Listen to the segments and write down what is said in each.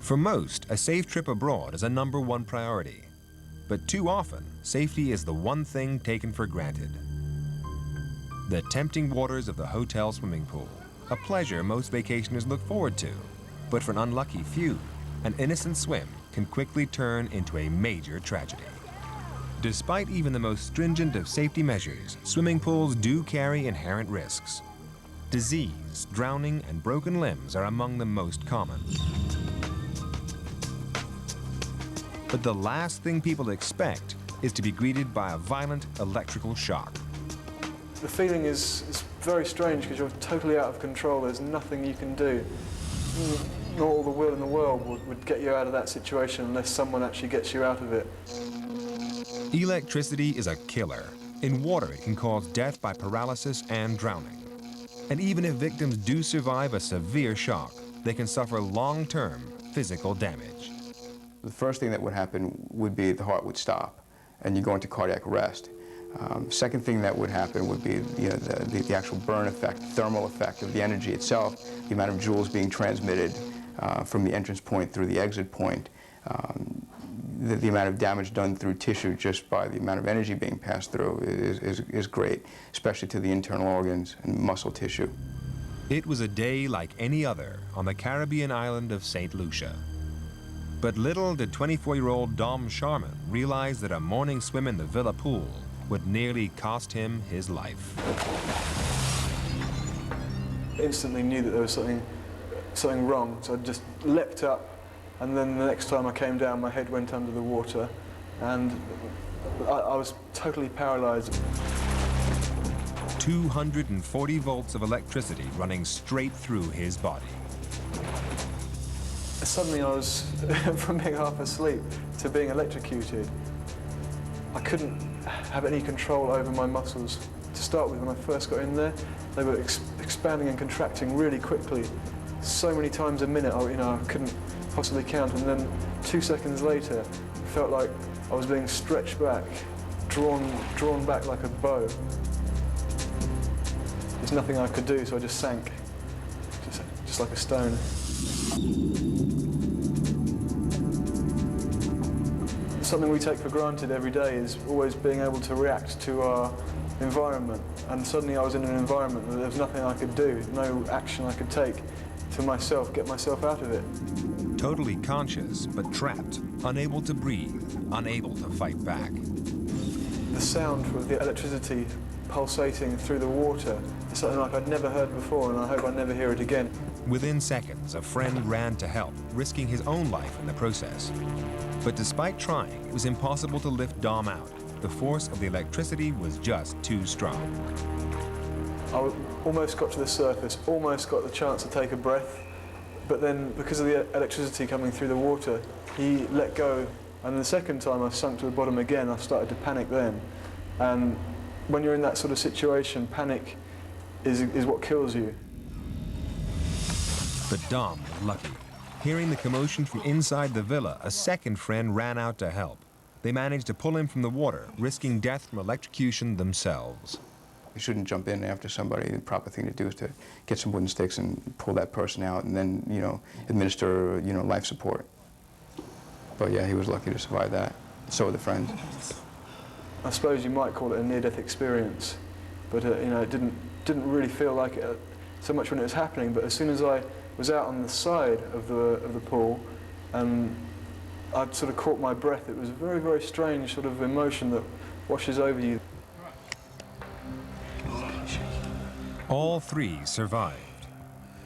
For most, a safe trip abroad is a #1 priority. But too often, safety is the one thing taken for granted. The tempting waters of the hotel swimming pool, a pleasure most vacationers look forward to. But for an unlucky few, an innocent swim can quickly turn into a major tragedy. Despite even the most stringent of safety measures, swimming pools do carry inherent risks. Disease, drowning, and broken limbs are among the most common. But the last thing people expect is to be greeted by a violent electrical shock. The feeling is very strange because you're totally out of control. There's nothing you can do. Not all the will in the world would get you out of that situation unless someone actually gets you out of it. Electricity is a killer. In water, it can cause death by paralysis and drowning. And even if victims do survive a severe shock, they can suffer long-term physical damage. The first thing that would happen would be the heart would stop and you go into cardiac arrest. Second thing that would happen would be the actual burn effect, thermal effect of the energy itself, the amount of joules being transmitted from the entrance point through the exit point, the amount of damage done through tissue just by the amount of energy being passed through is great, especially to the internal organs and muscle tissue. It was a day like any other on the Caribbean island of St. Lucia. But little did 24-year-old Dom Sharman realize that a morning swim in the villa pool would nearly cost him his life. Instantly knew that there was something wrong, so I just leapt up, and then the next time I came down, my head went under the water, and I was totally paralyzed. 240 volts of electricity running straight through his body. Suddenly I was, from being half asleep to being electrocuted. I couldn't have any control over my muscles. To start with, when I first got in there, they were expanding and contracting really quickly. So many times a minute, I couldn't possibly count. And then 2 seconds later, it felt like I was being stretched back, drawn back like a bow. There's nothing I could do, so I just sank, just like a stone. Something we take for granted every day is always being able to react to our environment. And suddenly I was in an environment where there was nothing I could do, no action I could take to myself, get myself out of it. Totally conscious, but trapped, unable to breathe, unable to fight back. The sound of the electricity pulsating through the water is something like I'd never heard before, and I hope I never hear it again. Within seconds, a friend ran to help, risking his own life in the process. But despite trying, it was impossible to lift Dom out. The force of the electricity was just too strong. I almost got to the surface, almost got the chance to take a breath, but then because of the electricity coming through the water, he let go. And the second time I sunk to the bottom again, I started to panic then. And when you're in that sort of situation, panic is what kills you. But Dom was lucky. Hearing the commotion from inside the villa, a second friend ran out to help. They managed to pull him from the water, risking death from electrocution themselves. You shouldn't jump in after somebody. The proper thing to do is to get some wooden sticks and pull that person out and then, administer, life support. But yeah, he was lucky to survive that. So were the friends. I suppose you might call it a near-death experience, but it didn't really feel like it so much when it was happening. But as soon as I was out on the side of the pool, and I'd sort of caught my breath, it was a very, very strange sort of emotion that washes over you. All three survived.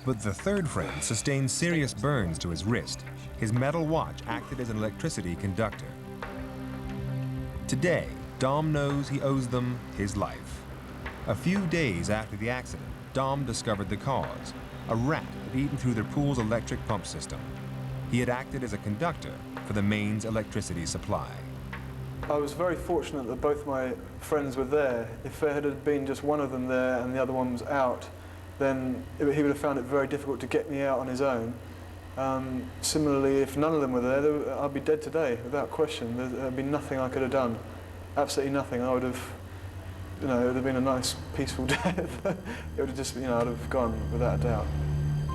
But the third friend sustained serious burns to his wrist. His metal watch acted as an electricity conductor. Today, Dom knows he owes them his life. A few days after the accident, Dom discovered the cause. A rat had eaten through their pool's electric pump system. He had acted as a conductor for the mains electricity supply. I was very fortunate that both my friends were there. If there had been just one of them there and the other one was out, then he would have found it very difficult to get me out on his own. Similarly, if none of them were there, I'd be dead today, without question. There'd be nothing I could have done. Absolutely nothing. I would have, it would have been a nice, peaceful death. It would have just, I'd have gone without a doubt.